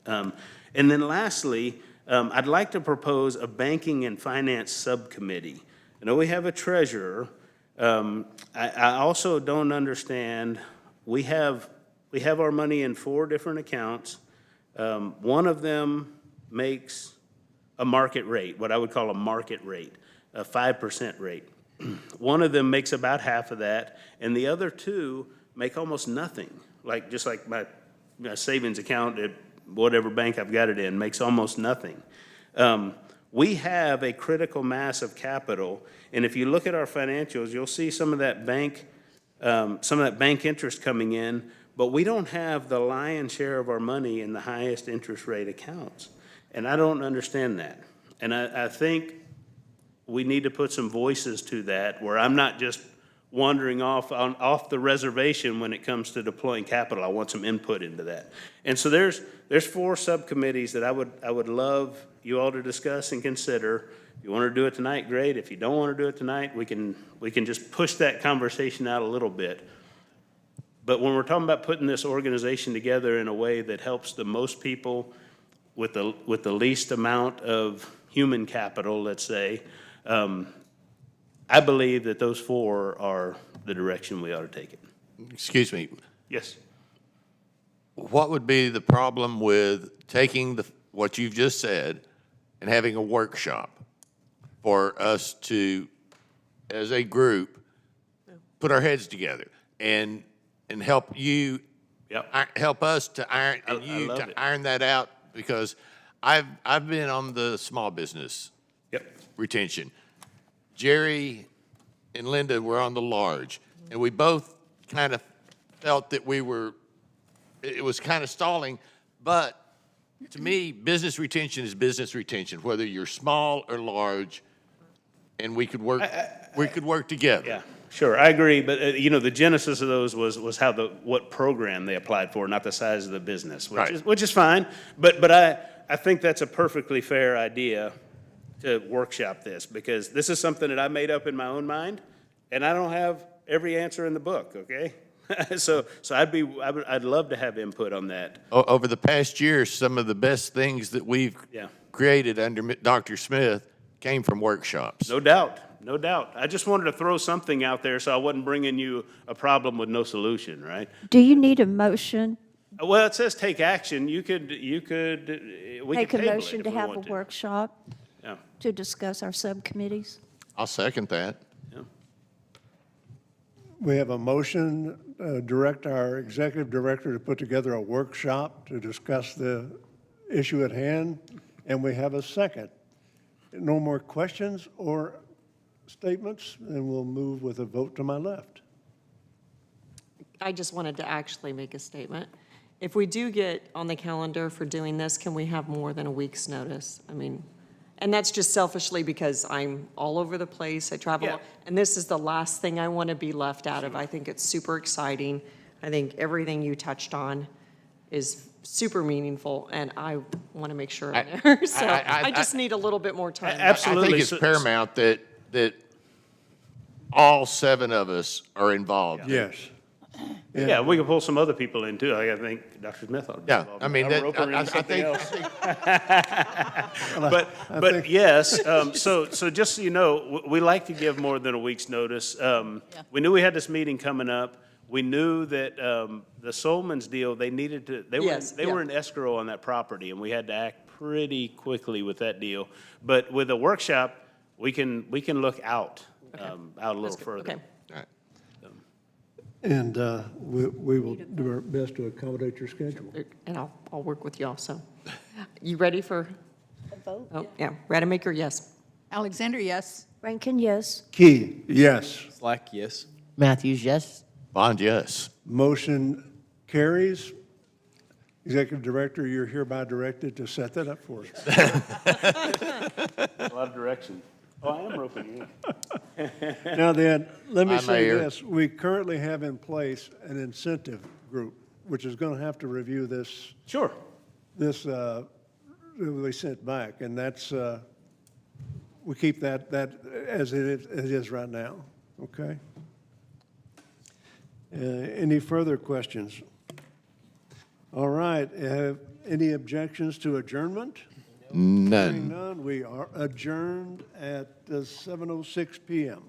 And then lastly, I'd like to propose a banking and finance subcommittee. I know we have a treasurer. I also don't understand, we have our money in 4 different accounts. One of them makes a market rate, what I would call a market rate, a 5% rate. One of them makes about half of that, and the other 2 make almost nothing. Just like my savings account at whatever bank I've got it in makes almost nothing. We have a critical mass of capital, and if you look at our financials, you'll see some of that bank interest coming in, but we don't have the lion's share of our money in the highest interest rate accounts. And I don't understand that. And I think we need to put some voices to that, where I'm not just wandering off the reservation when it comes to deploying capital. I want some input into that. And so there's 4 subcommittees that I would love you all to discuss and consider. If you want to do it tonight, great. If you don't want to do it tonight, we can just push that conversation out a little bit. But when we're talking about putting this organization together in a way that helps the most people with the least amount of human capital, let's say, I believe that those 4 are the direction we ought to take it. Excuse me, Yes. what would be the problem with taking what you've just said and having a workshop for us to, as a group, put our heads together and help you, Yep. help us to iron, and I you love to it. iron that out? Because I've been on the small business Yep. retention. Jerry and Linda were on the large, and we both kind of felt that it was kind of stalling, but to me, business retention is business retention, whether you're small or large, and we could work together. Yeah, sure, I agree, but, the genesis of those was what program they applied for, not the size of the business, which is fine, but I think that's a perfectly fair idea to workshop this, because this is something that I made up in my own mind, and I don't have every answer in the book, okay? So I'd love to have input on that. Over the past year, some of the best things that we've Yeah. created under Dr. Smith came from workshops. No doubt, no doubt. I just wanted to throw something out there so I wasn't bringing you a problem with no solution, right? Do you need a motion? Well, it says take action. We could Make a table it motion if to we have a want workshop Yeah. to discuss our subcommittees? I'll second that. We have a motion, direct our executive director to put together a workshop to discuss the issue at hand, and we have a second. No more questions or statements, and we'll move with a vote to my left. I just wanted to actually make a statement. If we do get on the calendar for doing this, can we have more than a week's notice? I mean, and that's just selfishly because I'm all over the place, I travel, Yeah. and this is the last thing I want to be left out of. I think it's super exciting. I think everything you touched on is super meaningful, and I want to make sure I'm there. So I just need a little bit more time. Absolutely. I think it's paramount that all 7 of us are involved. Yes. Yeah, we can pull some other people in too. I think Dr. Smith ought to be Yeah, involved. I mean, I'll rope her into I something think, else. But yes, so just so you know, we like to give more than a week's notice. We knew we had this meeting coming up. We knew that the Solomons deal, they were in escrow on that property, and we had to act pretty quickly with that deal. But with a workshop, we can look out a little further. Okay. And we will do our best to accommodate your schedule. And I'll work with you also. You ready for? A vote? Oh, yeah. Rademacher, yes. Alexander, yes. Rankin, yes. Key, yes. Slack, yes. Matthews, yes. Bond, yes. Motion carries. Executive Director, you're hereby directed to set that up for us. A lot of direction. Oh, I am roping you in. Now then, let me Hi, say Mayor. this. We currently have in place an incentive group, which is going to have to review this, Sure. that we sent back, and that's, we keep that as it is right now, okay? Any further questions? All right, any objections to adjournment? Hearing None. none, we are adjourned at 7:06 PM.